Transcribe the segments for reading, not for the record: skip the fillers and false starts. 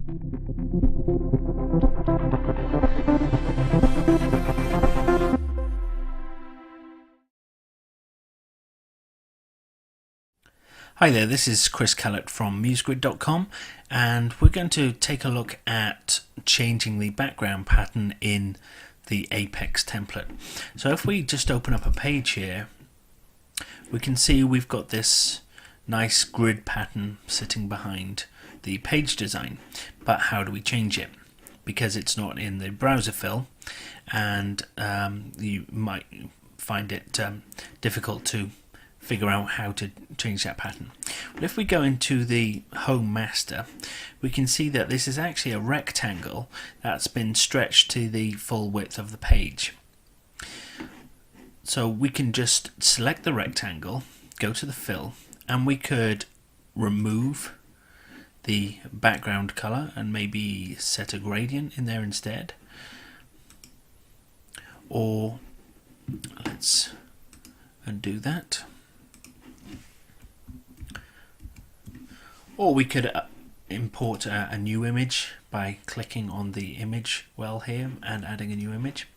Hi there, this is Chris Callett from musegrid.com, and we're going to take a look at changing the background pattern in the Apex template. So if we just open up a page here, we can see we've got this nice grid pattern sitting behind the page design. But how do we change it? Because it's not in the browser fill, and you might find it difficult to figure out how to change that pattern. But if we go into the home master, we can see that this is actually a rectangle that's been stretched to the full width of the page. So we can just select the rectangle, go to the fill, and we could remove the background color and maybe set a gradient in there instead. Or let's undo that. Or we could import a new image by clicking on the image well here and adding a new image,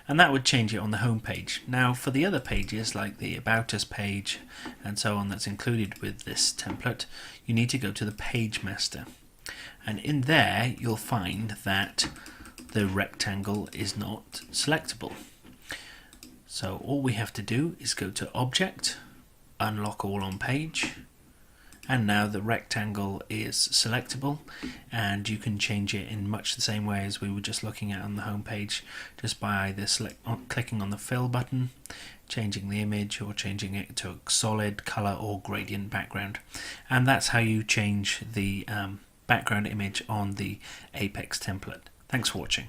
and that would change it on the home page. Now for the other pages like the About Us page and so on that's included with this template, you need to go to the page master, and in there you'll find that the rectangle is not selectable. So all we have to do is go to Object, Unlock All on Page, and now the rectangle is selectable, and you can change it in much the same way as we were just looking at on the home page, just by either clicking on the fill button, changing the image, or changing it to a solid color or gradient background. And that's how you change the background image on the Apex template. Thanks for watching.